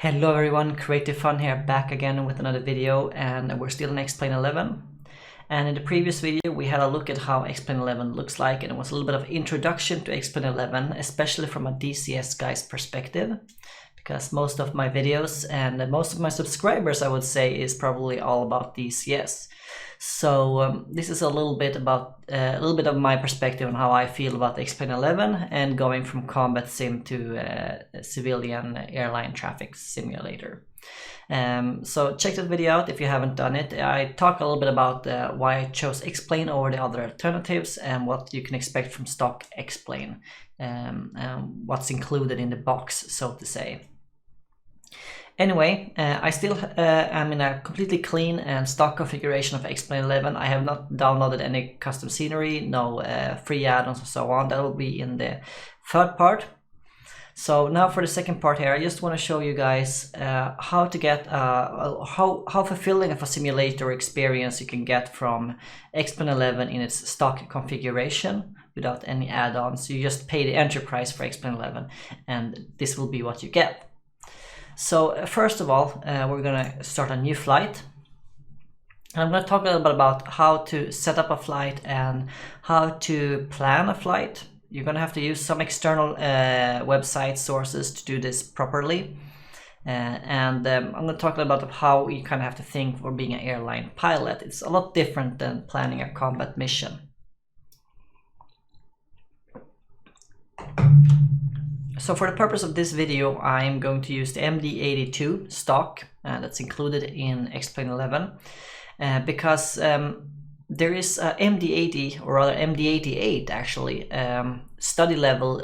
Hello everyone, Creative Fun here, back again with another video, and we're still in X-Plane 11. And in the previous video we had a look at how X-Plane 11 looks like, and it was a little bit of introduction to X-Plane 11, especially from a DCS guy's perspective, because most of my videos and most of my subscribers, I would say, is probably all about DCS. So this is a little bit of my perspective on how I feel about X-Plane 11 and going from combat sim to civilian airline traffic simulator. So check that video out if you haven't done it. I talk a little bit about why I chose X-Plane over the other alternatives and what you can expect from stock X-Plane, what's included in the box, so to say. Anyway, I still am in a completely clean and stock configuration of X-Plane 11. I have not downloaded any custom scenery, no free add-ons and so on. That will be in the third part. So now for the second part here, I just want to show you guys how to get how fulfilling of a simulator experience you can get from X-Plane 11 in its stock configuration without any add-ons. You just pay the entry price for X-Plane 11 and this will be what you get. So first of all, we're gonna start a new flight. I'm gonna talk a little bit about how to set up a flight and how to plan a flight. You're gonna have to use some external website sources to do this properly. I'm gonna talk a little bit about how you kind of have to think for being an airline pilot. It's a lot different than planning a combat mission. So for the purpose of this video, I'm going to use the MD-82 stock that's included in X-Plane 11 because there is a MD-80, or rather MD-88 actually, study level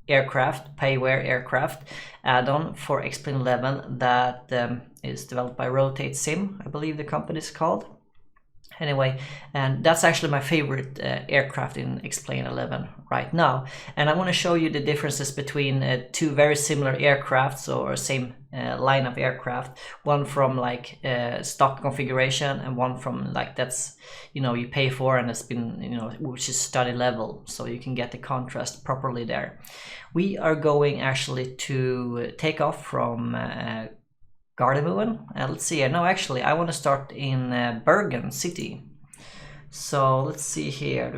aircraft, payware aircraft add-on for X-Plane 11 that is developed by Rotate Sim, I believe the company is called. Anyway, and that's actually my favorite aircraft in X-Plane 11 right now. And I want to show you the differences between two very similar aircrafts, or same line of aircraft. One from like stock configuration and one from like that's, you know, you pay for and it's been, you know, which is study level. So you can get the contrast properly there. We are going actually to take off from Gardermoen. Let's see here. No, actually, I want to start in Bergen City. So let's see here.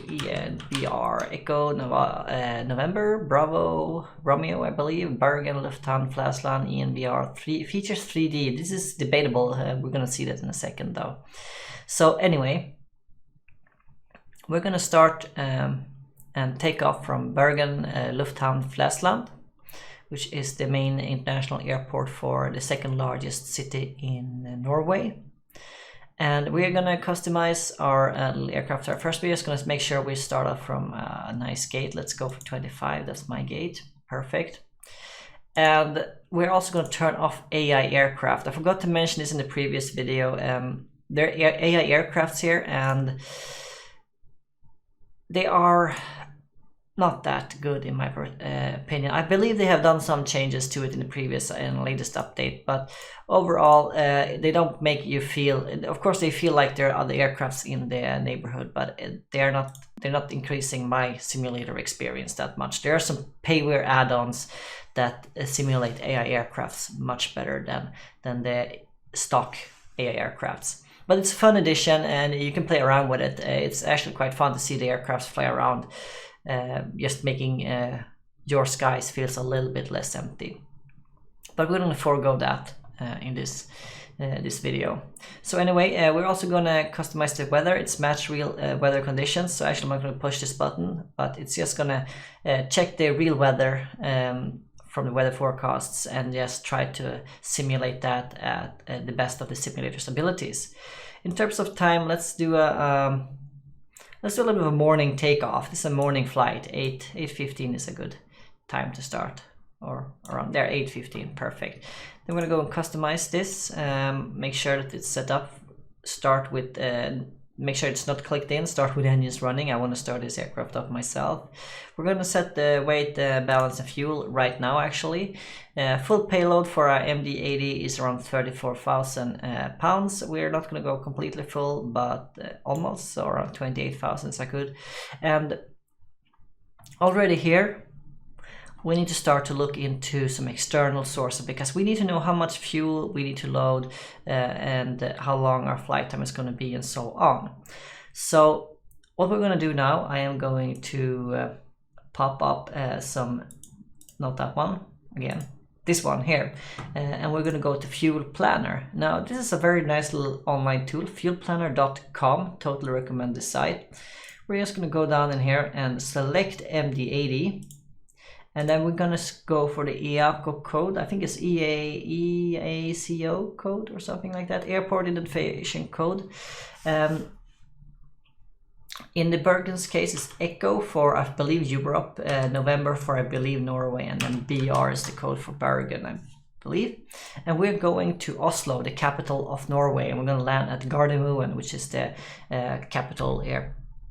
ENBR Echo November Bravo Romeo, I believe. Bergen Lufthansa Flasland ENBR 3 features 3D. This is debatable. We're gonna see that in a second though. So anyway, we're gonna start and take off from Bergen Lufthansa Flasland, which is the main international airport for the second largest city in Norway. And we're gonna customize our little aircraft. First, we're just gonna make sure we start off from a nice gate. Let's go for 25, that's my gate, perfect. And we're also gonna turn off AI aircraft. I forgot to mention this in the previous video. There are AI aircrafts here, and they are not that good in my opinion. I believe they have done some changes to it in the previous and latest update, but overall they don't make you feel, of course they feel like there are other aircrafts in the neighborhood, but they're not increasing my simulator experience that much. There are some payware add-ons that simulate AI aircrafts much better than the stock AI aircrafts. But it's a fun addition and you can play around with it. It's actually quite fun to see the aircrafts fly around, just making your skies feels a little bit less empty. But we're going to forego that in this video. So anyway, we're also going to customize the weather. It's match real weather conditions. So actually I'm not going to push this button, but it's just going to check the real weather from the weather forecasts and just try to simulate that at the best of the simulator's abilities. In terms of time, let's do a little bit of a morning takeoff. This is a morning flight. 8:15 is a good time to start, or around there, 8:15, perfect. Then we're gonna go and customize this. Make sure that it's set up. Start with, make sure it's not clicked in. Start with engines running. I want to start this aircraft up myself. We're gonna set the weight, balance, and fuel right now. Actually, full payload for our MD-80 is around 34,000 pounds. We're not gonna go completely full, but almost, so around 28,000 is good. And already here, we need to start to look into some external sources, because we need to know how much fuel we need to load and how long our flight time is going to be and so on. So what we're going to do now, I am going to pop up not that one, again, this one here, and we're going to go to Fuel Planner. Now this is a very nice little online tool, fuelplanner.com, totally recommend this site. We're just going to go down in here and select MD-80, and then we're going to go for the EACO code. I think it's EACO code or something like that, Airport Identification Code. In the Bergen's case, it's Echo for, I believe, Europe, November for, I believe, Norway, and then BR is the code for Bergen, I believe. And we're going to Oslo, the capital of Norway, and we're going to land at Gardermoen, which is the capital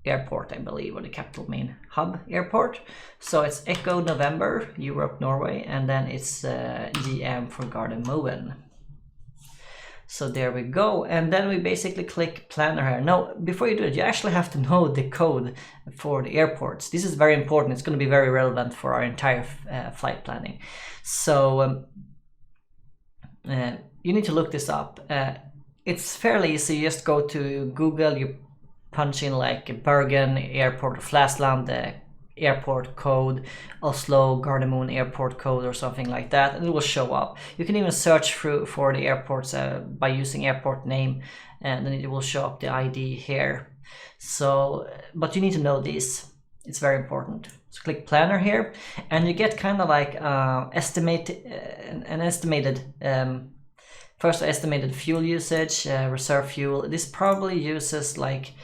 airport, I believe, or the capital main hub airport. So it's Echo November, Europe, Norway, and then it's GM for Gardermoen. So there we go, and then we basically click Planner here. Now, before you do it, you actually have to know the code for the airports. This is very important. It's going to be very relevant for our entire flight planning. So you need to look this up. It's fairly easy. You just go to Google, you punch in like Bergen Airport or Flesland airport code, Oslo Gardermoen airport code or something like that, and it will show up. You can even search for the airports by using airport name, and then it will show up the ID here. So, but you need to know these. It's very important. So click Planner here, and you get kind of like an estimated first estimated fuel usage, reserve fuel. This probably uses like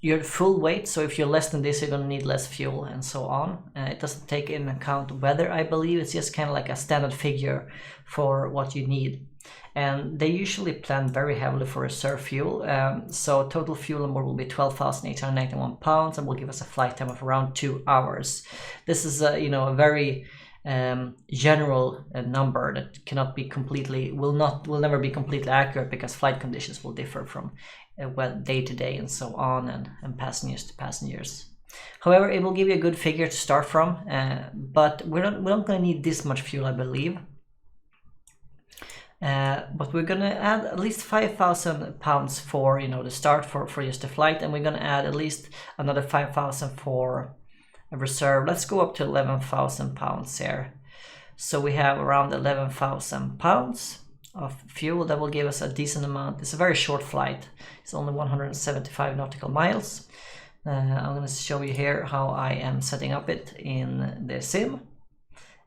your full weight, so if you're less than this, you're going to need less fuel and so on. It doesn't take into account weather, I believe. It's just kind of like a standard figure for what you need. And they usually plan very heavily for reserve fuel. So total fuel on board will be 12,891 pounds and will give us a flight time of around 2 hours. This is a very general number that cannot be completely, will never be completely accurate, because flight conditions will differ from day to day and so on, and passengers to passengers. However, it will give you a good figure to start from, but we're not going to need this much fuel, I believe. But we're going to add at least 5,000 pounds for the start for just the flight, and we're going to add at least another 5,000 for a reserve. Let's go up to 11,000 pounds here. So we have around 11,000 pounds of fuel. That will give us a decent amount. It's a very short flight. It's only 175 nautical miles. I'm going to show you here how I am setting up it in the sim.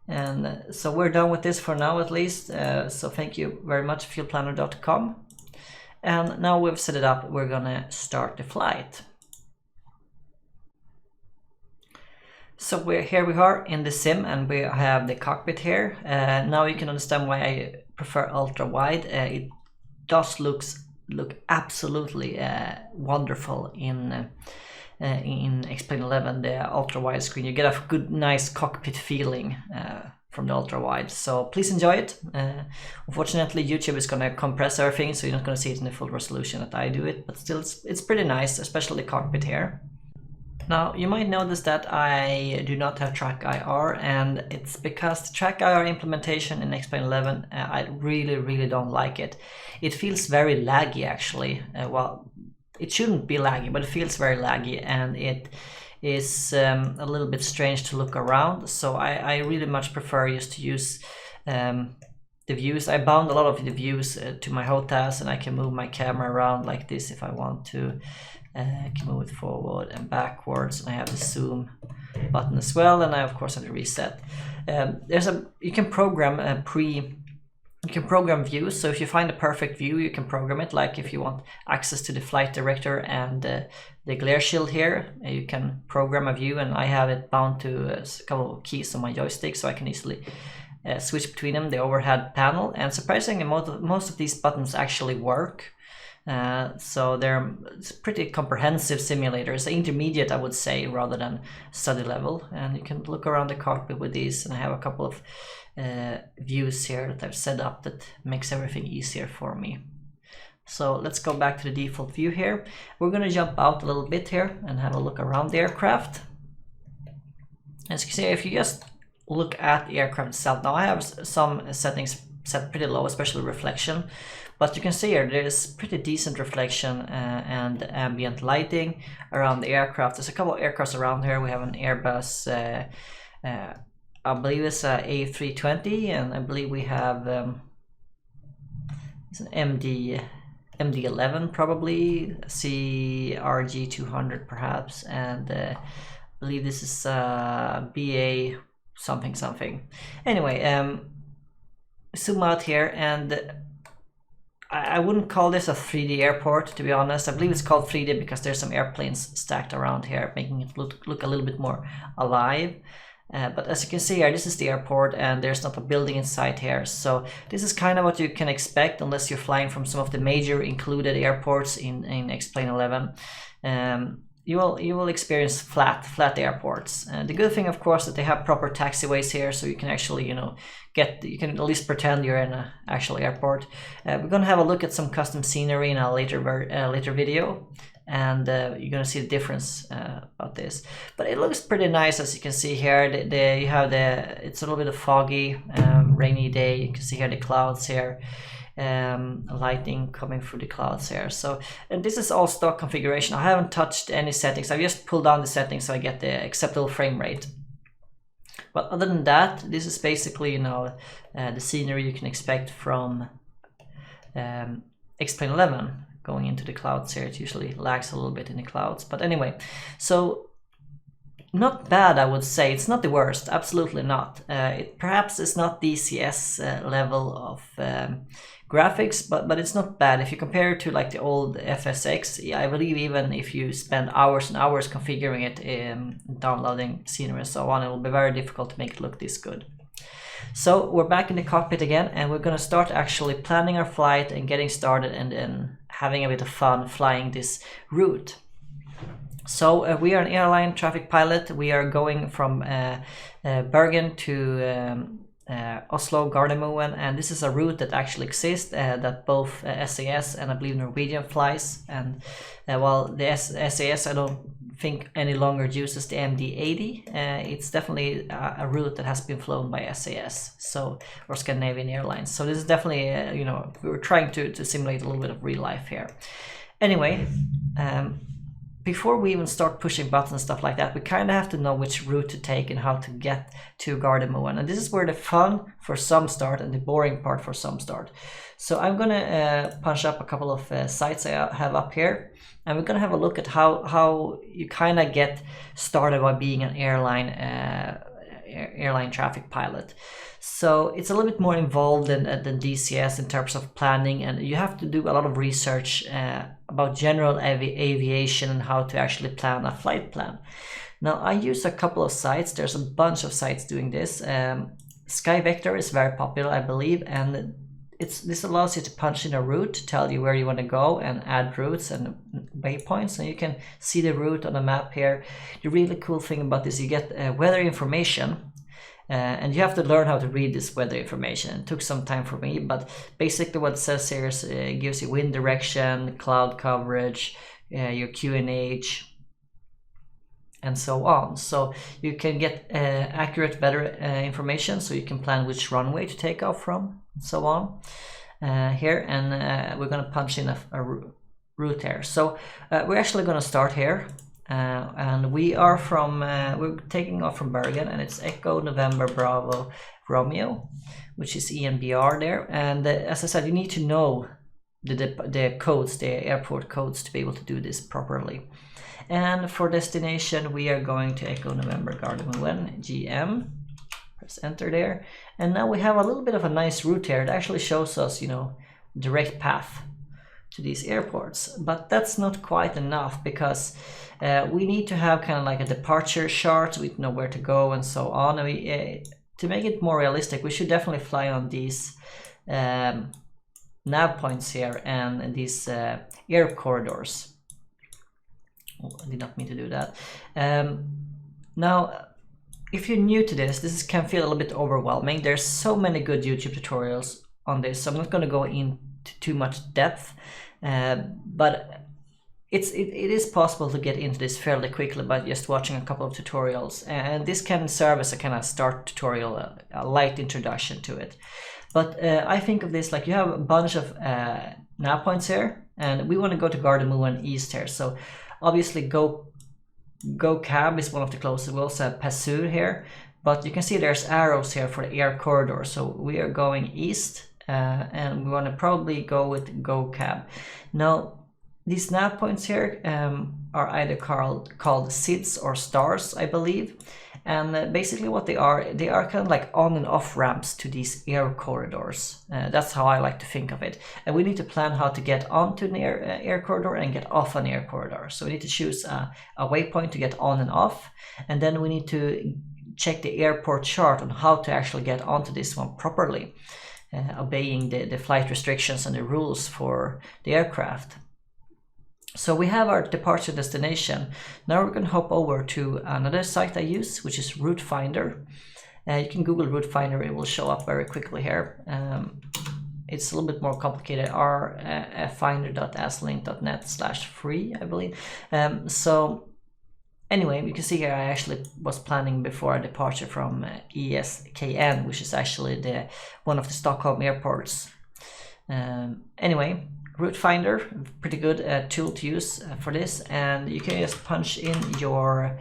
And so we're done with this for now, at least. So thank you very much, fuelplanner.com. And now we've set it up, we're going to start the flight. So here we are in the sim, and we have the cockpit here. Now you can understand why I prefer ultra wide. It does look absolutely wonderful in X-Plane 11, the ultra wide screen. You get a good, nice cockpit feeling from the ultra wide. So please enjoy it. Unfortunately, YouTube is going to compress everything, so you're not going to see it in the full resolution that I do it. But still, it's pretty nice, especially the cockpit here. Now, you might notice that I do not have Track IR, and it's because the Track IR implementation in X-Plane 11, I really don't like it. It feels very laggy, actually. Well, it shouldn't be laggy, but it feels very laggy, and it is a little bit strange to look around. So I really much prefer just to use the views. I bound a lot of the views to my hotels, and I can move my camera around like this if I want to. I can move it forward and backwards, and I have the zoom button as well, and I of course have the reset. You can program views. So if you find a perfect view, you can program it. Like if you want access to the flight director and the glare shield here, you can program a view, and I have it bound to a couple of keys on my joystick, so I can easily switch between them, the overhead panel. And surprisingly, most of these buttons actually work. So they're pretty comprehensive simulators, intermediate I would say, rather than study level. And you can look around the cockpit with these, and I have a couple of views here that I've set up that makes everything easier for me. So let's go back to the default view here. We're going to jump out a little bit here and have a look around the aircraft. As you can see, if you just look at the aircraft itself. Now I have some settings set pretty low, especially reflection, but you can see here there's pretty decent reflection and ambient lighting around the aircraft. There's a couple of aircrafts around here. We have an Airbus, I believe it's a A320, and I believe we have it's an MD-11 probably, CRG 200 perhaps, and I believe this is BA something. Anyway, zoom out here, and I wouldn't call this a 3D airport, to be honest. I believe it's called 3D because there's some airplanes stacked around here, making it look a little bit more alive. But as you can see here, this is the airport, and there's not a building inside here. So this is kind of what you can expect unless you're flying from some of the major included airports in X-Plane 11. You will experience flat airports. The good thing, of course, that they have proper taxiways here, so you can actually, you can at least pretend you're in an actual airport. We're gonna have a look at some custom scenery in a later video, and you're gonna see the difference about this. But it looks pretty nice, as you can see here. You have it's a little bit of foggy, rainy day. You can see here the clouds here. Lighting coming through the clouds here. So, and this is all stock configuration. I haven't touched any settings. I just pulled down the settings so I get the acceptable frame rate. But other than that, this is basically the scenery you can expect from X-Plane 11 going into the clouds here. It usually lags a little bit in the clouds, but anyway, so not bad, I would say. It's not the worst, absolutely not. It perhaps is not DCS level of graphics, but it's not bad. If you compare it to like the old FSX, I believe even if you spend hours and hours configuring it, downloading scenery and so on, it will be very difficult to make it look this good. So we're back in the cockpit again, and we're going to start actually planning our flight and getting started, and then having a bit of fun flying this route. So we are an airline traffic pilot. We are going from Bergen to Oslo Gardermoen, and this is a route that actually exists that both SAS and I believe Norwegian flies. And while the SAS I don't think any longer uses the MD-80, it's definitely a route that has been flown by SAS, so, or Scandinavian Airlines. So this is definitely we were trying to simulate a little bit of real life here. Anyway, before we even start pushing buttons and stuff like that, we kind of have to know which route to take and how to get to Gardermoen. And this is where the fun for some start and the boring part for some start. So I'm going to punch up a couple of sites I have up here. And we're going to have a look at how you kind of get started by being an airline traffic pilot. So it's a little bit more involved than DCS in terms of planning, and you have to do a lot of research about general aviation and how to actually plan a flight plan. Now I use a couple of sites. There's a bunch of sites doing this. SkyVector is very popular, I believe, and this allows you to punch in a route to tell you where you want to go and add routes and waypoints, and you can see the route on the map here. The really cool thing about this, you get weather information. And you have to learn how to read this weather information. It took some time for me, but basically what it says here is it gives you wind direction, cloud coverage, your QNH, and so on. So you can get accurate, better information, so you can plan which runway to take off from, and so on. Here, and we're going to punch in a route here. So we're actually going to start here. And we are we're taking off from Bergen, and it's Echo November Bravo Romeo, which is ENBR there. And as I said, you need to know the codes, the airport codes, to be able to do this properly. And for destination, we are going to Echo November Gardermoen GM. Press enter there, and now we have a little bit of a nice route here. It actually shows us, direct path to these airports, but that's not quite enough, because we need to have kind of like a departure chart, so we know where to go and so on. And to make it more realistic, we should definitely fly on these nav points here and these air corridors. Oh, I did not mean to do that. Now, if you're new to this can feel a little bit overwhelming. There's so many good YouTube tutorials on this, so I'm not going to go into too much depth. But it is possible to get into this fairly quickly by just watching a couple of tutorials, and this can serve as a kind of start tutorial, a light introduction to it. But I think of this like you have a bunch of nav points here, and we want to go to Gardermoen East here. So obviously Go Cab is one of the closest. We also have Passur here, but you can see there's arrows here for the air corridor. So we are going east, and we want to probably go with Go Cab. Now, these nav points here are either called SIDS or stars, I believe. And basically what they are kind of like on and off ramps to these air corridors. That's how I like to think of it. And we need to plan how to get onto an air corridor and get off an air corridor. So we need to choose a waypoint to get on and off. And then we need to check the airport chart on how to actually get onto this one properly, obeying the flight restrictions and the rules for the aircraft. So we have our departure destination. Now we're going to hop over to another site I use, which is Route Finder. You can Google Route Finder, it will show up very quickly here. It's a little bit more complicated, rfinder.aslink.net/free, I believe. So anyway, you can see here I actually was planning before our departure from ESKN, which is actually one of the Stockholm airports. Anyway, Route Finder, pretty good tool to use for this, and you can just punch in your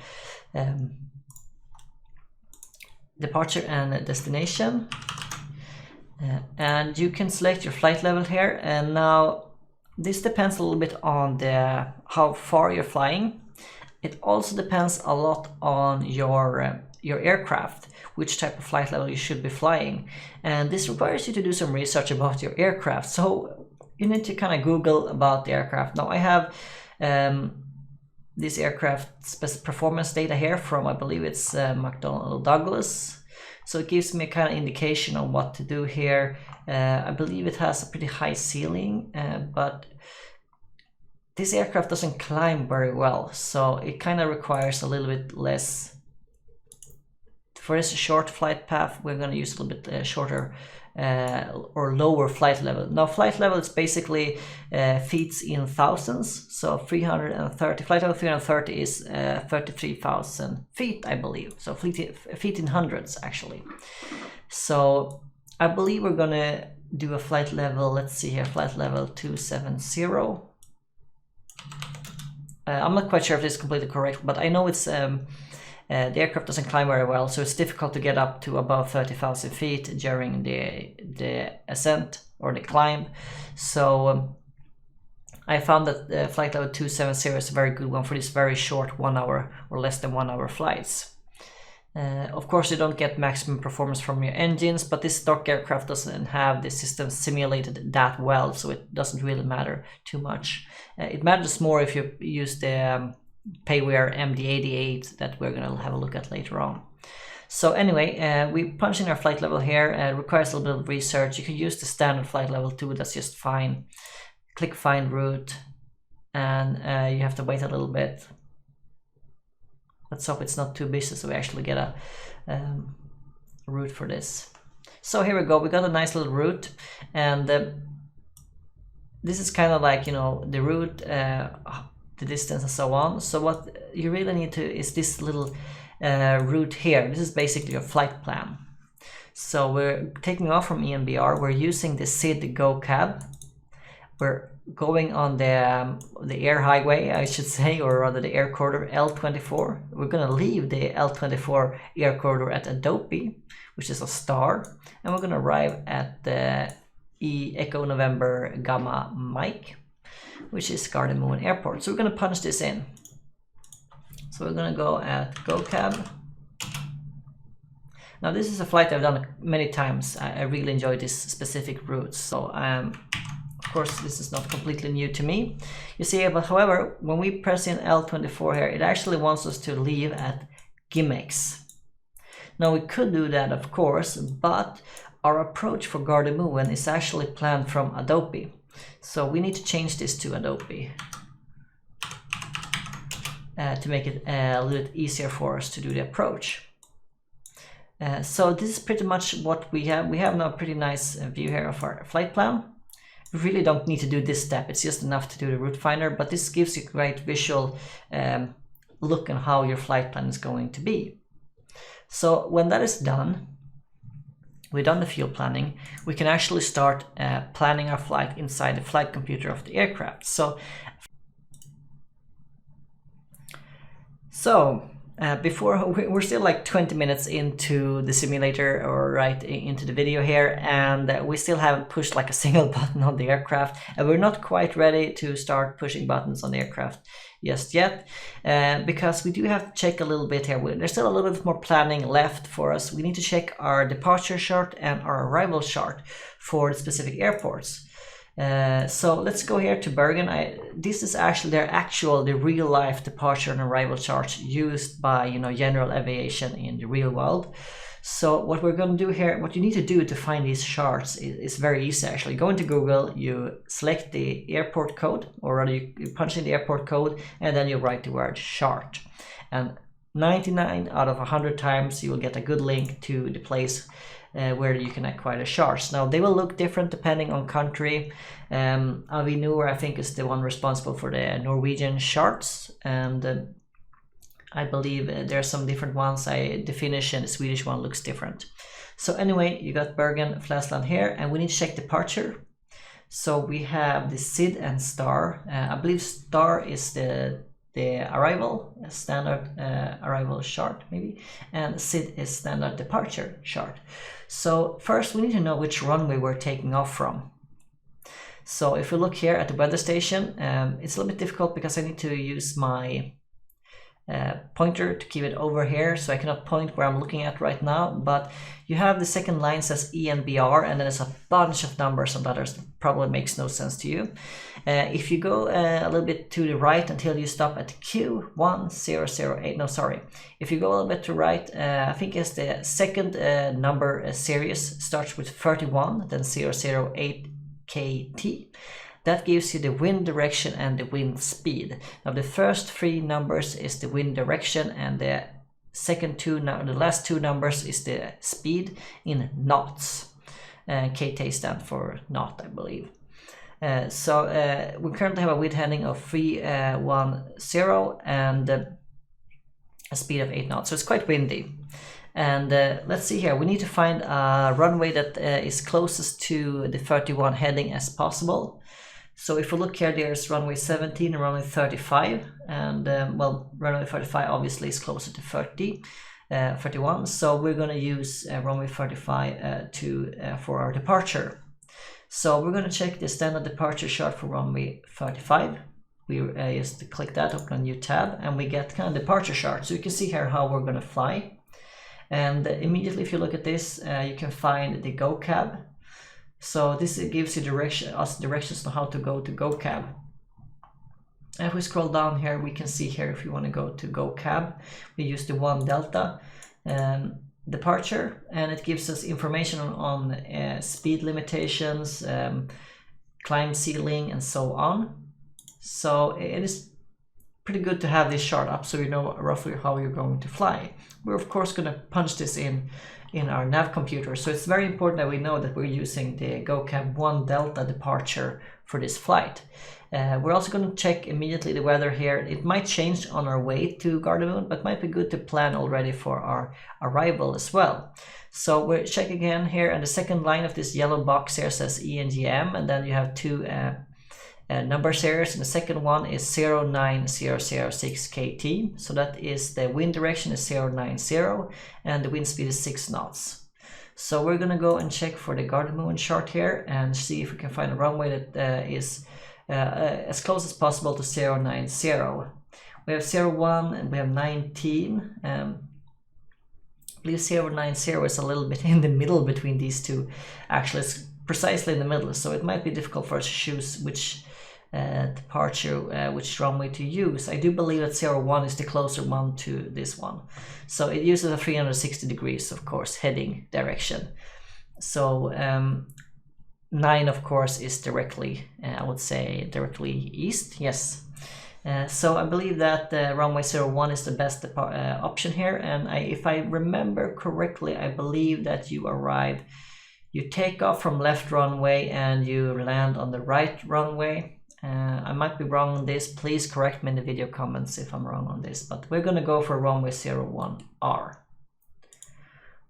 departure and destination, and you can select your flight level here. And now this depends a little bit on how far you're flying. It also depends a lot on your aircraft, which type of flight level you should be flying, and this requires you to do some research about your aircraft. So you need to kind of Google about the aircraft. Now I have this aircraft performance data here from, I believe it's McDonnell Douglas. So it gives me a kind of indication on what to do here. I believe it has a pretty high ceiling, but this aircraft doesn't climb very well. So it kind of requires a little bit less. For this short flight path, we're going to use a little bit shorter or lower flight level. Now flight level is basically feet in thousands, so 330, flight level 330 is 33,000 feet, I believe, so feet in hundreds actually. So I believe we're gonna do a flight level, let's see here, flight level 270. I'm not quite sure if this is completely correct, but I know it's the aircraft doesn't climb very well, so it's difficult to get up to above 30,000 feet during the ascent or the climb. So I found that flight level 270 is a very good one for these very short 1 hour or less than 1 hour flights. Of course, you don't get maximum performance from your engines, but this stock aircraft doesn't have the system simulated that well, so it doesn't really matter too much. It matters more if you use the Payware MD-80 that we're going to have a look at later on. So anyway, we punch in our flight level here. It requires a little bit of research. You can use the standard flight level too, that's just fine. Click find route, and you have to wait a little bit. Let's hope it's not too busy so we actually get a route for this. So here we go, we got a nice little route, and this is kind of like, you know, the route, the distance and so on. So what you really need to is this little route here. This is basically your flight plan. So we're taking off from ENBR, we're using the SID Go Cab. We're going on the air highway, I should say, or rather the air corridor L24. We're gonna leave the L24 air corridor at Adobe, which is a star, and we're gonna arrive at the Echo November Gamma Mike, which is Gardermoen Airport. So we're gonna punch this in. So we're gonna go at Go Cab. Now this is a flight I've done many times. I really enjoy this specific route. So of course this is not completely new to me. You see, but however, when we press in L24 here, it actually wants us to leave at Gimex. Now we could do that, of course, but our approach for Gardermoen is actually planned from Adobe. So we need to change this to Adobe to make it a little bit easier for us to do the approach. So this is pretty much what we have. We have now a pretty nice view here of our flight plan. You really don't need to do this step, it's just enough to do the route finder, but this gives you a great visual look on how your flight plan is going to be. So when that is done, we've done the fuel planning, we can actually start planning our flight inside the flight computer of the aircraft. So before we're still like 20 minutes into the simulator, or right into the video here, and we still haven't pushed like a single button on the aircraft, and we're not quite ready to start pushing buttons on the aircraft just yet, because we do have to check a little bit here. There's still a little bit more planning left for us. We need to check our departure chart and our arrival chart for the specific airports. So let's go here to Bergen. This is actually the real life departure and arrival charts used by general aviation in the real world. So what we're going to do here, what you need to do to find these charts is very easy actually. Go into Google, you select the airport code, or rather you punch in the airport code, and then you write the word chart. And 99 out of 100 times you will get a good link to the place where you can acquire the charts. Now they will look different depending on country. Avinor, I think, is the one responsible for the Norwegian charts, and I believe there are some different ones. The Finnish and the Swedish one looks different. So anyway, you got Bergen, Flesland here, and we need to check departure. So we have the SID and STAR. I believe STAR is the arrival, standard arrival chart maybe, and SID is standard departure chart. So first we need to know which runway we're taking off from. So if we look here at the weather station, it's a little bit difficult because I need to use my pointer to keep it over here, so I cannot point where I'm looking at right now, but you have the second line says ENBR, and then there's a bunch of numbers on that. That probably makes no sense to you. If you go a little bit to the right until you stop at Q1008, no sorry, if you go a little bit to right, I think it's the second number series starts with 31, then 008 KT. That gives you the wind direction and the wind speed. Now the first three numbers is the wind direction, and the last two numbers is the speed in knots. KT stands for knot, I believe. So we currently have a wind heading of 310 and a speed of 8 knots, so it's quite windy. And let's see here, we need to find a runway that is closest to the 31 heading as possible. So if we look here, there's runway 17 and runway 35, and well, runway 35 obviously is closer to 31, so we're going to use runway 35 for our departure. So we're going to check the standard departure chart for runway 35. We just click that, open a new tab, and we get kind of departure chart. So you can see here how we're going to fly. And immediately if you look at this, you can find the GoCab. So this gives you directions on how to go to GoCab. And if we scroll down here, we can see here if you want to go to GoCab, we use the 1 Delta departure, and it gives us information on speed limitations, climb ceiling, and so on. So it is pretty good to have this chart up so you know roughly how you're going to fly. We're of course going to punch this in our nav computer, so it's very important that we know that we're using the GoCab 1 Delta departure for this flight. We're also going to check immediately the weather here. It might change on our way to Gardermoen, but might be good to plan already for our arrival as well. So we'll check again here, and the second line of this yellow box here says ENGM, and then you have two number series, and the second one is 09006 KT. So that is the wind direction is 090 and the wind speed is 6 knots. So we're gonna go and check for the Gardermoen chart here and see if we can find a runway that is as close as possible to 090. We have 01 and we have 19. I believe 090 is a little bit in the middle between these two. Actually, it's precisely in the middle, so it might be difficult for us to choose which departure, which runway to use. I do believe that 01 is the closer one to this one. So it uses a 360 degrees, of course, heading direction. So 9, of course, is directly, I would say, directly east, yes. So I believe that runway 01 is the best option here, and if I remember correctly, I believe that you arrive You take off from left runway and you land on the right runway. I might be wrong on this, please correct me in the video comments if I'm wrong on this, but we're gonna go for runway 01R.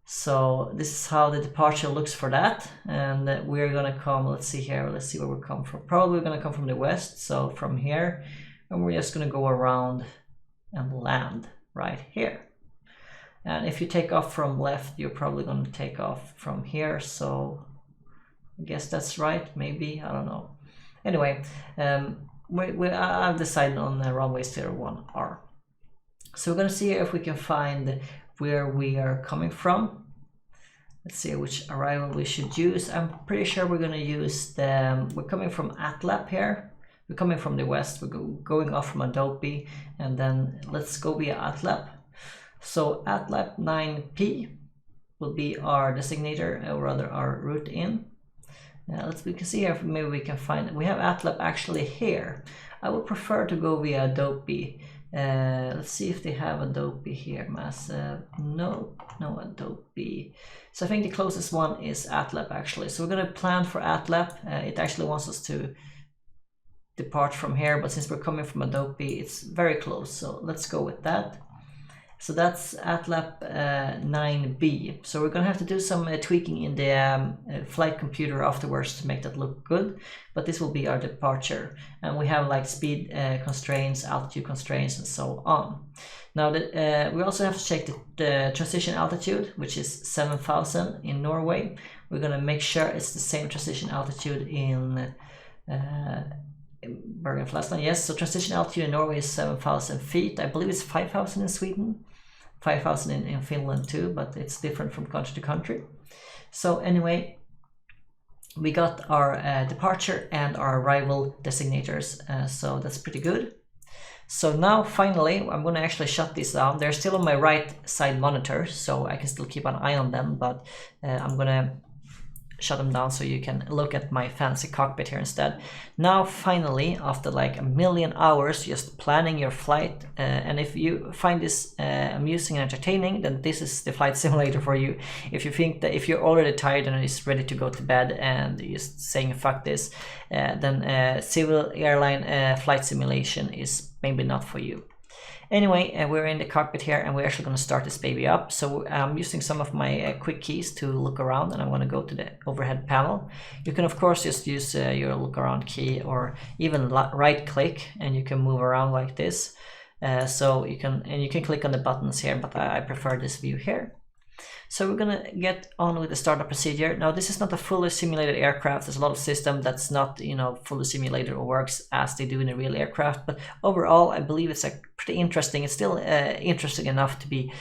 So this is how the departure looks for that, and we're gonna come, let's see here, let's see where we come from. Probably we're gonna come from the west, so from here, and we're just gonna go around and land right here. And if you take off from left, you're probably gonna take off from here, so I guess that's right, maybe, I don't know. Anyway, I've decided on the runway 01R. So we're gonna see if we can find where we are coming from. Let's see which arrival we should use. I'm pretty sure we're gonna use we're coming from Atlap here. We're coming from the west, we're going off from Adobe, and then let's go via Atlap. So Atlap 9P will be our designator, or rather our route in. We can see here if maybe we can find, we have Atlap actually here. I would prefer to go via Adobe. Let's see if they have Adobe here, massive. No Adobe. So I think the closest one is Atlap actually. So we're gonna plan for Atlap. It actually wants us to depart from here, but since we're coming from Adobe, it's very close. So let's go with that. So that's Atlap 9B. So we're gonna have to do some tweaking in the flight computer afterwards to make that look good. But this will be our departure, and we have like speed constraints, altitude constraints, and so on. Now we also have to check the transition altitude, which is 7,000 in Norway. We're gonna make sure it's the same transition altitude in Bergen-Flesland. Yes, so transition altitude in Norway is 7,000 feet. I believe it's 5,000 in Sweden, 5,000 in Finland too, but it's different from country to country. So anyway, we got our departure and our arrival designators, so that's pretty good. So now finally, I'm going to actually shut these down. They're still on my right side monitor, so I can still keep an eye on them, but I'm going to shut them down so you can look at my fancy cockpit here instead. Now finally, after like a million hours just planning your flight, and if you find this amusing and entertaining, then this is the flight simulator for you. If you think that, if you're already tired and is ready to go to bed and you're just saying fuck this, then civil airline flight simulation is maybe not for you. Anyway, we're in the cockpit here, and we're actually going to start this baby up. So I'm using some of my quick keys to look around, and I'm going to go to the overhead panel. You can of course just use your look around key, or even right click, and you can move around like this. So you can click on the buttons here, but I prefer this view here. So we're gonna get on with the startup procedure. Now this is not a fully simulated aircraft. There's a lot of system that's not, you know, fully simulated or works as they do in a real aircraft. But overall, I believe it's pretty interesting. It's still interesting enough to be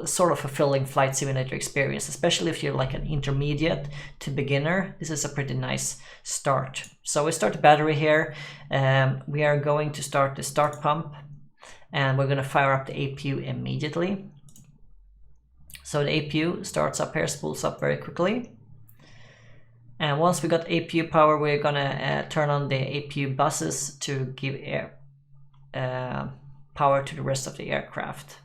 sort of fulfilling flight simulator experience, especially if you're like an intermediate to beginner. This is a pretty nice start. So we start the battery here. We are going to start the start pump, and we're going to fire up the APU immediately. So the APU starts up here, spools up very quickly. And once we got APU power, we're gonna turn on the APU buses to give power to the rest of the aircraft.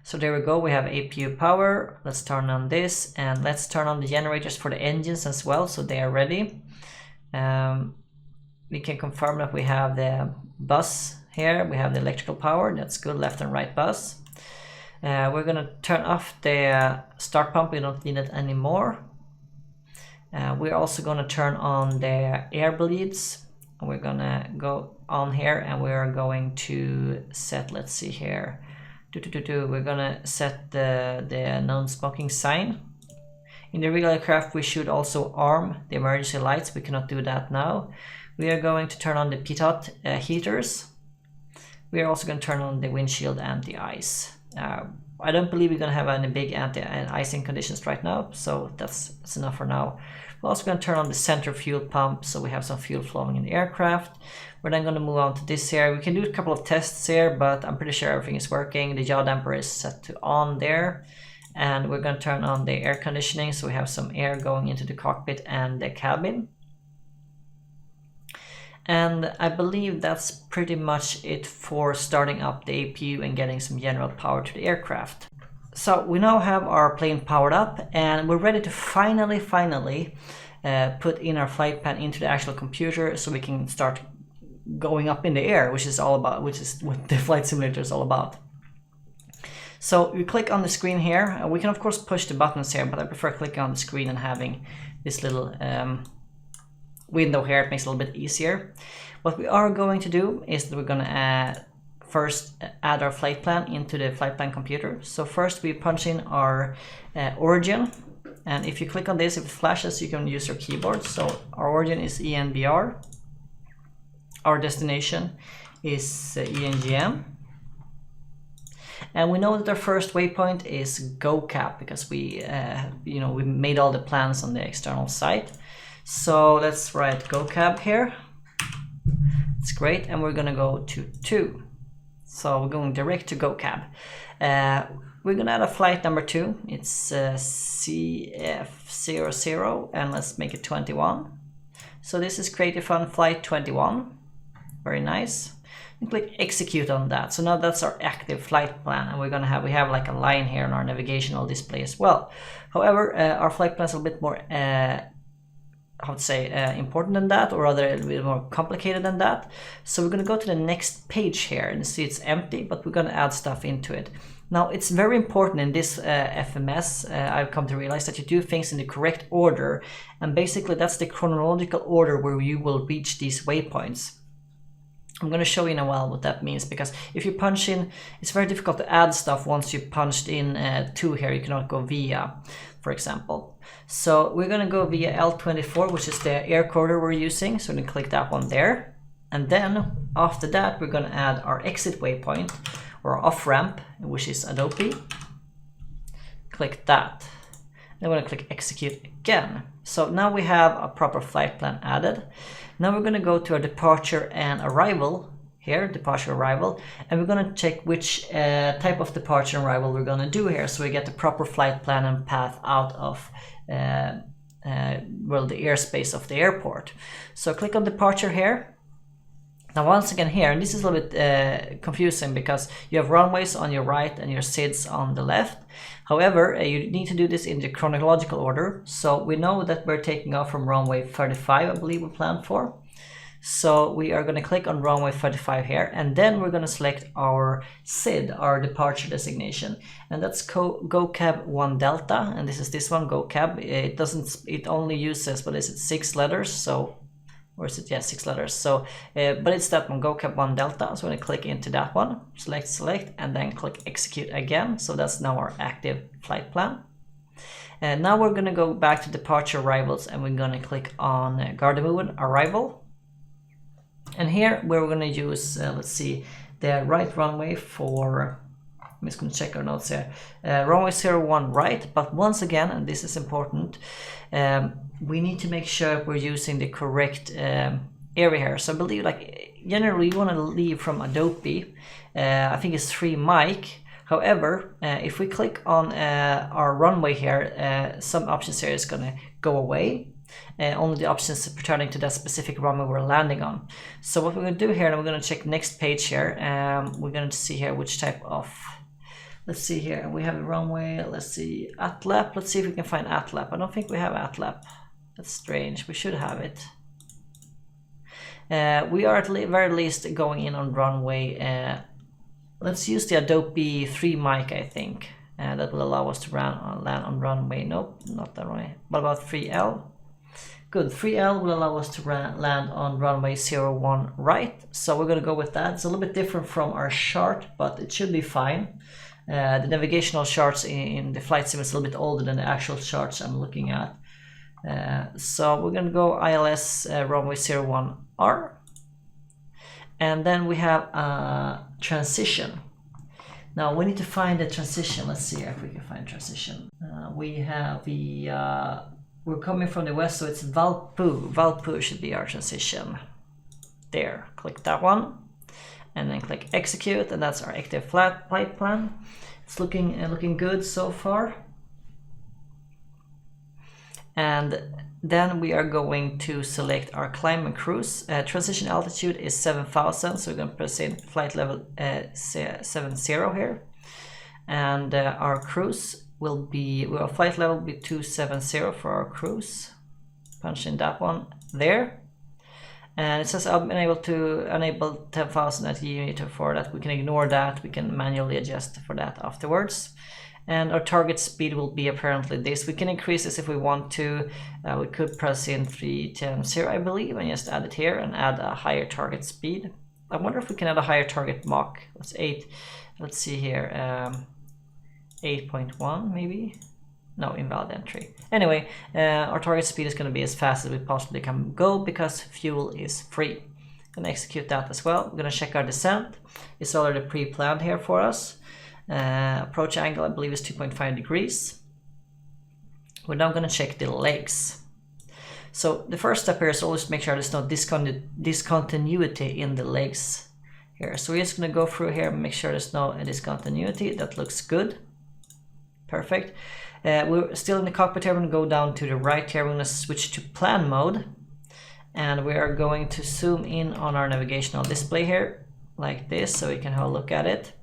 So there we go, we have APU power. Let's turn on this, and let's turn on the generators for the engines as well, so they are ready. We can confirm that we have the bus here, we have the electrical power, that's good, left and right bus. We're gonna turn off the start pump, we don't need it anymore. We're also gonna turn on the air bleeds. We're gonna go on here, and we're going to set, let's see here, we're gonna set the non-smoking sign. In the real aircraft, we should also arm the emergency lights. We cannot do that now. We are going to turn on the pitot heaters. We are also going to turn on the windshield anti-ice. I don't believe we're going to have any big anti-icing conditions right now, so that's enough for now. We're also going to turn on the center fuel pump, so we have some fuel flowing in the aircraft. We're then going to move on to this here. We can do a couple of tests here, but I'm pretty sure everything is working. The yaw damper is set to on there, and we're going to turn on the air conditioning, so we have some air going into the cockpit and the cabin. And I believe that's pretty much it for starting up the APU and getting some general power to the aircraft. So we now have our plane powered up, and we're ready to finally put in our flight plan into the actual computer, so we can start going up in the air, which is what the flight simulator is all about. So you click on the screen here. We can of course push the buttons here, but I prefer clicking on the screen and having this little window here. It makes it a little bit easier. What we are going to do is that we're going to first add our flight plan into the flight plan computer. So first we punch in our origin, and if you click on this, if it flashes, you can use your keyboard. So our origin is ENBR, our destination is ENGM, and we know that our first waypoint is GoCab because we we made all the plans on the external site. So let's write GoCab here. It's great, and we're gonna go to 2. So we're going direct to GoCab. We're gonna add a flight number 2. It's CF00, and let's make it 21. So this is Creative Fun Flight 21. Very nice. And click execute on that. So now that's our active flight plan, and we have like a line here on our navigational display as well. However, our flight plan is a little bit more important than that, or rather a little bit more complicated than that. So we're going to go to the next page here and see it's empty, but we're going to add stuff into it. Now it's very important in this FMS, I've come to realize that you do things in the correct order, and basically that's the chronological order where you will reach these waypoints. I'm going to show you in a while what that means, because if you punch in, it's very difficult to add stuff once you punched in 2 here. You cannot go via, for example. So we're going to go via L24, which is the air corridor we're using. So we can click that one there. And then after that, we're going to add our exit waypoint or off ramp, which is Adobe. Click that. Then we're going to click execute again. So now we have a proper flight plan added. Now we're going to go to our departure and arrival here, departure arrival, and we're going to check which type of departure and arrival we're going to do here, so we get the proper flight plan and path out of the airspace of the airport. So click on departure here. Now once again here, and this is a little bit confusing because you have runways on your right and your SIDS on the left. However, you need to do this in the chronological order. So we know that we're taking off from runway 35, I believe we planned for. So we are going to click on runway 35 here, and then we're going to select our SID, our departure designation, and that's GoCab 1 Delta, and this is this one, GoCab. It only uses, what is it, 6 letters, so, or is it, yeah, 6 letters, so, but it's that one, GoCab 1 Delta. So we're going to click into that one, select, and then click execute again. So that's now our active flight plan. And now we're going to go back to departure arrivals, and we're going to click on Gardermoen arrival. And here we're going to use, let's see, the right runway for, I'm just going to check our notes here, runway 01 right, but once again, and this is important, we need to make sure we're using the correct area here. So I believe, like, generally you want to leave from Adobe, I think it's 3 Mike. However, if we click on our runway here, some options here is going to go away. Only the options pertaining to that specific runway we're landing on. So what we're going to do here, and we're going to check next page here, we're going to see here which type of, let's see here, we have a runway, let's see, ATLAP, let's see if we can find ATLAP. I don't think we have ATLAP, that's strange, we should have it. We are at the very least going in on runway, let's use the Adobe 3 Mike, I think, that will allow us to land on runway, nope, not that runway, what about 3L? Good, 3L will allow us to land on runway 01 right, so we're going to go with that. It's a little bit different from our chart, but it should be fine. The navigational charts in the flight sim is a little bit older than the actual charts I'm looking at. So we're going to go ILS runway 01R, and then we have a transition. Now we need to find the transition. Let's see if we can find transition. We have the we're coming from the west, so it's Valpo. Valpo should be our transition. There, click that one, and then click execute, and that's our active flight plan. It's looking good so far. And then we are going to select our climb and cruise. Transition altitude is 7,000, so we're going to press in flight level 70 here. and our cruise will be, well, flight level will be 270 for our cruise. Punch in that one there, and it says I've been able to enable 10,000 at unit for that. We can ignore that, we can manually adjust for that afterwards. And our target speed will be apparently this. We can increase this if we want to. We could press in 310 I believe, and just add it here and add a higher target speed. I wonder if we can add a higher target Mach. That's 8. Let's see here. 8.1 maybe? No, invalid entry. Anyway, our target speed is going to be as fast as we possibly can go because fuel is free. Gonna execute that as well. We're gonna check our descent. It's already pre-planned here for us. Approach angle, I believe, is 2.5 degrees. We're now going to check the legs. So the first step here is always make sure there's no discontinuity in the legs here. So we're just going to go through here and make sure there's no discontinuity. That looks good. Perfect. We're still in the cockpit here. We're going to go down to the right here. We're going to switch to plan mode. And we are going to zoom in on our navigational display here, like this, so we can have a look at it.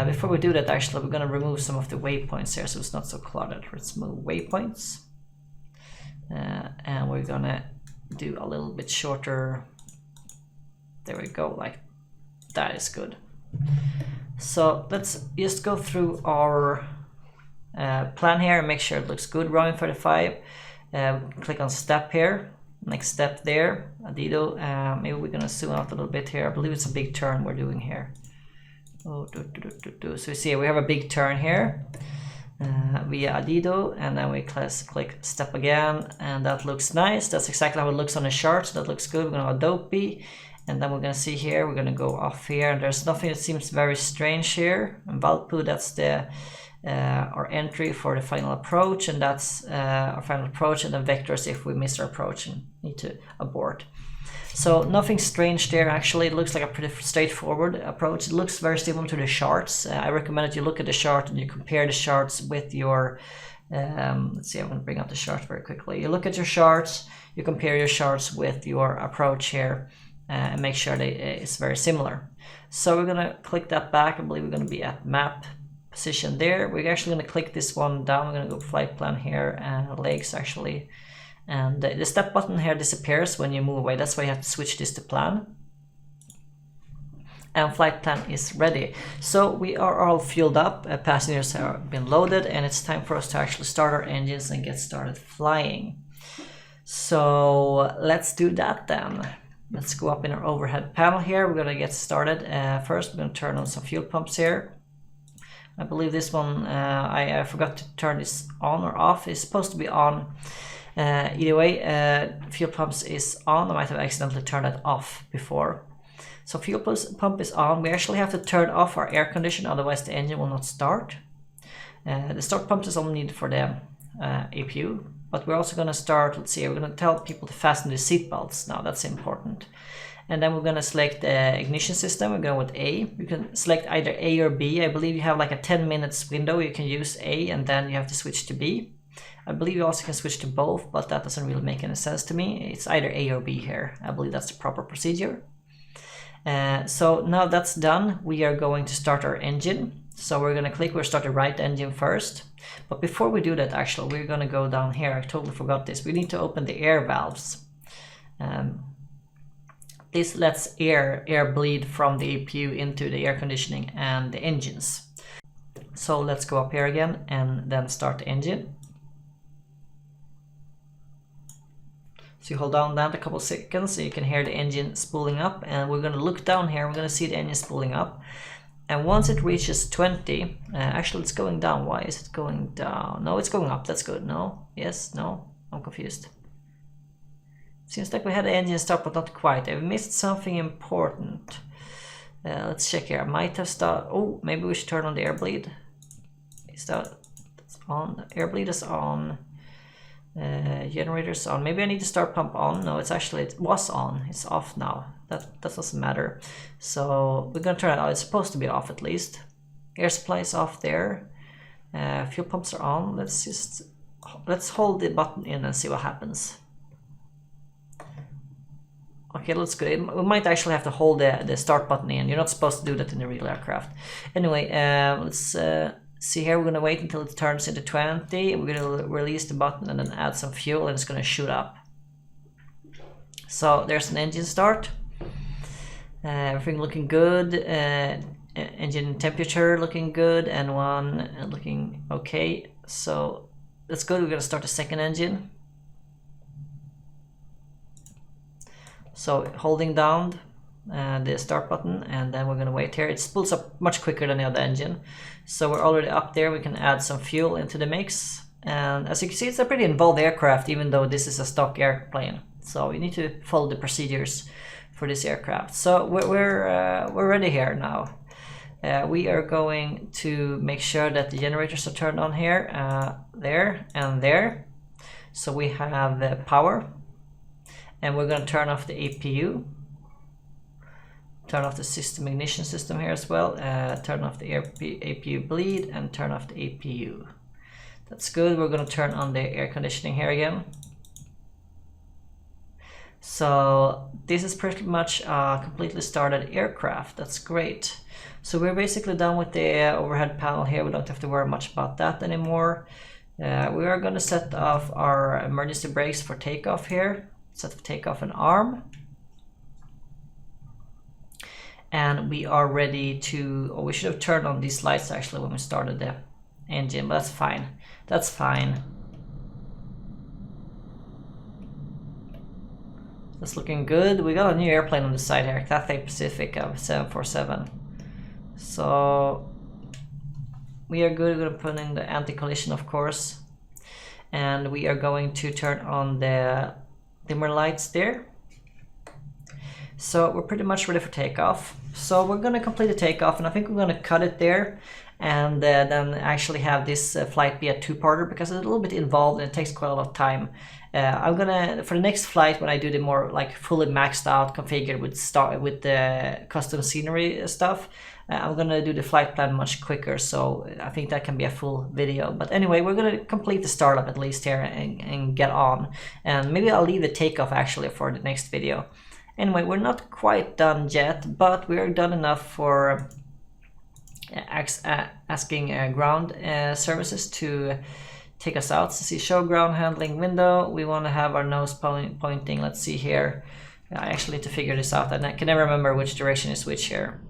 Before we do that, actually, we're going to remove some of the waypoints here so it's not so cluttered. Let's move waypoints. And we're going to do a little bit shorter. There we go, like that is good. So let's just go through our plan here and make sure it looks good. Running 35. Click on step here. Next step there. Adido. Maybe we're going to zoom out a little bit here. I believe it's a big turn we're doing here. So we see we have a big turn here via Adido, and then we click step again, and that looks nice. That's exactly how it looks on the chart, so that looks good. We're going to Adobe, and then we're going to see here, we're going to go off here, and there's nothing that seems very strange here. And Valpu, that's the our entry for the final approach, and that's our final approach, and then vectors if we miss our approach and need to abort. So nothing strange there, actually. It looks like a pretty straightforward approach. It looks very similar to the charts. I recommend that you look at the chart and you compare the charts with your, let's see, I'm going to bring up the chart very quickly. You look at your charts, you compare your charts with your approach here, and make sure that it's very similar. So we're going to click that back. I believe we're going to be at map position there. We're actually going to click this one down. We're going to go flight plan here, and legs actually. And the step button here disappears when you move away. That's why you have to switch this to plan. And flight plan is ready. So we are all fueled up, passengers have been loaded, and it's time for us to actually start our engines and get started flying. So let's do that then. Let's go up in our overhead panel here. We're going to get started. First, we're going to turn on some fuel pumps here. I believe this one, I forgot to turn this on or off. It's supposed to be on. Either way, fuel pumps is on. I might have accidentally turned it off before. So fuel pump is on. We actually have to turn off our air conditioner, otherwise the engine will not start. The start pump is only needed for the APU, but we're also going to start, let's see, we're going to tell people to fasten the seat belts now. That's important. And then we're going to select the ignition system. We're going with A. You can select either A or B. I believe you have like a 10 minutes window. You can use A and then you have to switch to B. I believe you also can switch to both, but that doesn't really make any sense to me. It's either A or B here. I believe that's the proper procedure. So now that's done, we are going to start our engine. So we're going to click, we'll start the right engine first. But before we do that, actually, we're going to go down here. I totally forgot this. We need to open the air valves. This lets air bleed from the APU into the air conditioning and the engines. So let's go up here again and then start the engine. So you hold down that a couple seconds so you can hear the engine spooling up, and we're going to look down here. We're going to see the engine spooling up, and once it reaches 20, actually it's going down. Why is it going down? No, it's going up. That's good. No, yes, no, I'm confused. Seems like we had the engine stop, but not quite. I've missed something important. Let's check here. I might have started. Oh, maybe we should turn on the air bleed. Is that on? The air bleed is on. Generators on. Maybe I need to start pump on. No, it's actually, it was on. It's off now. That doesn't matter. So we're gonna turn it on. It's supposed to be off at least. Air supply is off there. Fuel pumps are on. Let's hold the button in and see what happens. Okay, that's good. We might actually have to hold the start button in. You're not supposed to do that in the real aircraft. Anyway, let's see here, we're going to wait until it turns into 20. We're going to release the button and then add some fuel, and it's going to shoot up. So there's an engine start. Everything looking good. Engine temperature looking good, and one looking okay. So that's good. We're going to start the second engine. So holding down the start button, and then we're going to wait here. It spools up much quicker than the other engine. So we're already up there. We can add some fuel into the mix. And as you can see, it's a pretty involved aircraft, even though this is a stock airplane. So you need to follow the procedures for this aircraft. So we're ready here now. We are going to make sure that the generators are turned on here, there and there. So we have power, and we're going to turn off the APU. Turn off the system ignition system here as well. Turn off the APU bleed and turn off the APU. That's good. We're going to turn on the air conditioning here again. So this is pretty much a completely started aircraft. That's great. So we're basically done with the overhead panel here. We don't have to worry much about that anymore. We are going to set off our emergency brakes for takeoff here. Set takeoff and arm. And we are ready to, we should have turned on these lights actually when we started the engine, but that's fine. That's fine. That's looking good. We got a new airplane on the side here, Cathay Pacific of 747. So we are good. We're going to put in the anti-collision, of course. And we are going to turn on the dimmer lights there. So we're pretty much ready for takeoff. So we're going to complete the takeoff, and I think we're going to cut it there and then actually have this flight be a two-parter, because it's a little bit involved and it takes quite a lot of time. I'm gonna, for the next flight, when I do the more like fully maxed out configured with the custom scenery stuff, I'm gonna do the flight plan much quicker, so I think that can be a full video. But anyway, we're gonna complete the startup at least here and get on, and maybe I'll leave the takeoff actually for the next video. Anyway, we're not quite done yet, but we're done enough for asking ground services to take us out. So see, show ground handling window. We want to have our nose pointing. Let's see here. I actually need to figure this out, and I can never remember which direction is which here.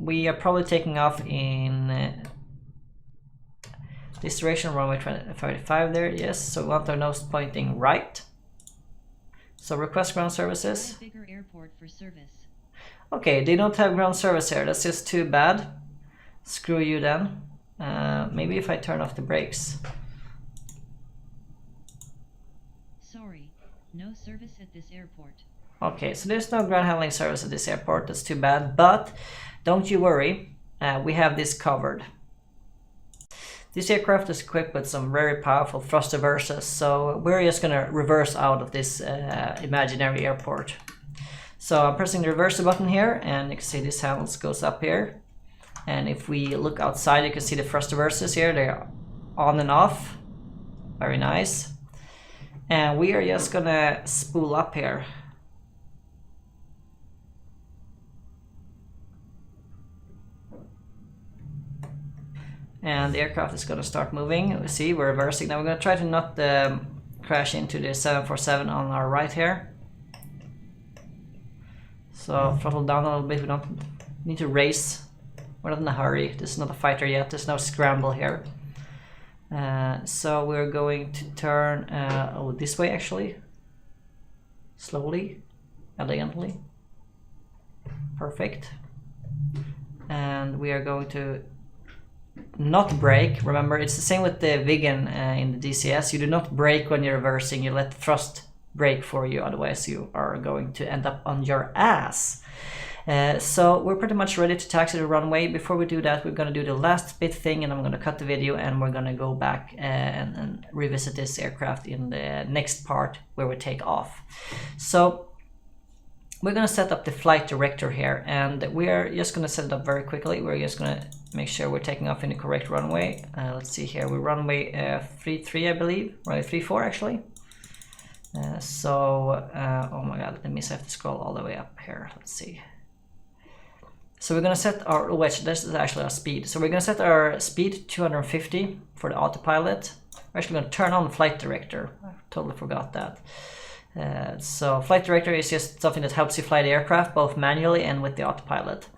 We are probably taking off in this direction, runway 35 there. Yes, so we want our nose pointing right. So request ground services. Bigger airport for service. Okay, they don't have ground service here. That's just too bad. Screw you then. Maybe if I turn off the brakes. Sorry, no service at this airport. Okay, so there's no ground handling service at this airport. That's too bad, but don't you worry. We have this covered. This aircraft is equipped with some very powerful thrust reversers, so we're just going to reverse out of this imaginary airport. So I'm pressing the reverse button here, and you can see this handle goes up here. And if we look outside, you can see the thrust reversers here. They're on and off. Very nice. And we are just going to spool up here. And the aircraft is going to start moving. We see we're reversing. Now we're going to try to not crash into the 747 on our right here. So throttle down a little bit. We don't need to race. We're not in a hurry. This is not a fighter yet. There's no scramble here. So we're going to turn this way actually. Slowly, elegantly. Perfect. And we are going to not brake. Remember, it's the same with the Vigan in the DCS. You do not brake when you're reversing. You let the thrust brake for you, otherwise you are going to end up on your ass. So we're pretty much ready to taxi the runway. Before we do that, we're going to do the last bit thing, and I'm going to cut the video, and we're going to go back and revisit this aircraft in the next part where we take off. So we're going to set up the flight director here, and we're just going to set it up very quickly. We're just going to make sure we're taking off in the correct runway. Let's see here, we're runway 33, I believe, runway 34 actually. Oh my god, let me have to scroll all the way up here. Let's see. So we're going to set our, this is actually our speed. So we're going to set our speed 250 for the autopilot. We're actually going to turn on flight director. I totally forgot that. So flight director is just something that helps you fly the aircraft both manually and with the autopilot.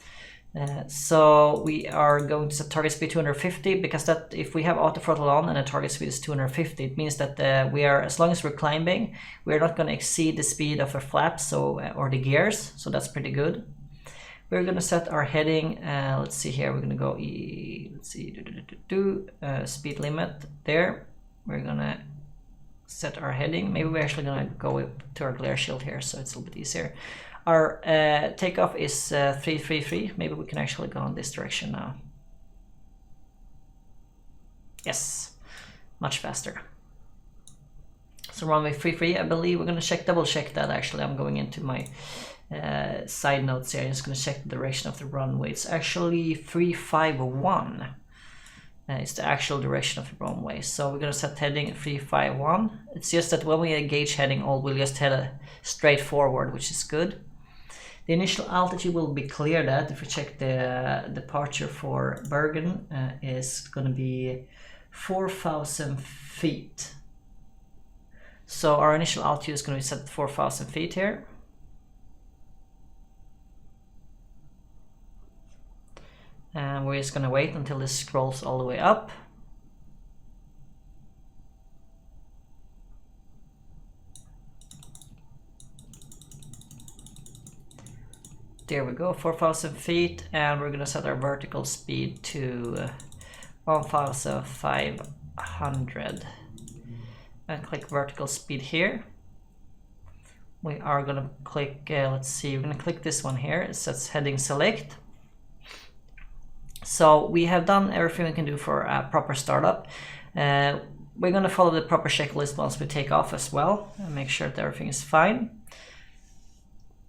So we are going to set target speed 250 because that if we have auto throttle on and the target speed is 250, it means that we are, as long as we're climbing, we're not going to exceed the speed of our flaps or the gears. So that's pretty good. We're going to set our heading. Let's see here. We're going to go speed limit there. We're going to set our heading. Maybe we're actually going to go to our glare shield here, so it's a little bit easier. Our takeoff is 333. Maybe we can actually go in this direction now. Yes, much faster. So runway 33, I believe we're going to double check that. Actually, I'm going into my side notes here. I'm just going to check the direction of the runway. It's actually 351. It's the actual direction of the runway. So we're going to set heading 351. It's just that when we engage heading, we'll just head straight forward, which is good. The initial altitude will be cleared at. If we check the departure for Bergen, is going to be 4,000 feet. So our initial altitude is going to be set at 4,000 feet here. And we're just going to wait until this scrolls all the way up. There we go, 4,000 feet, and we're going to set our vertical speed to 1,500 and click vertical speed here. We are going to click, let's see, we're going to click this one here. It says heading select. So we have done everything we can do for a proper startup. We're going to follow the proper checklist once we take off as well and make sure that everything is fine.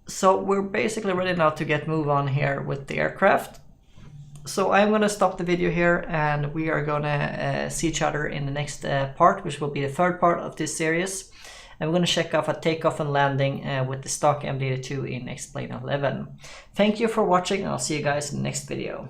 So we're basically ready now to get move on here with the aircraft. So I'm going to stop the video here, and we are going to see each other in the next part, which will be the third part of this series. And we're going to check off a takeoff and landing with the stock MD-82 in Explain 11. Thank you for watching, and I'll see you guys in the next video.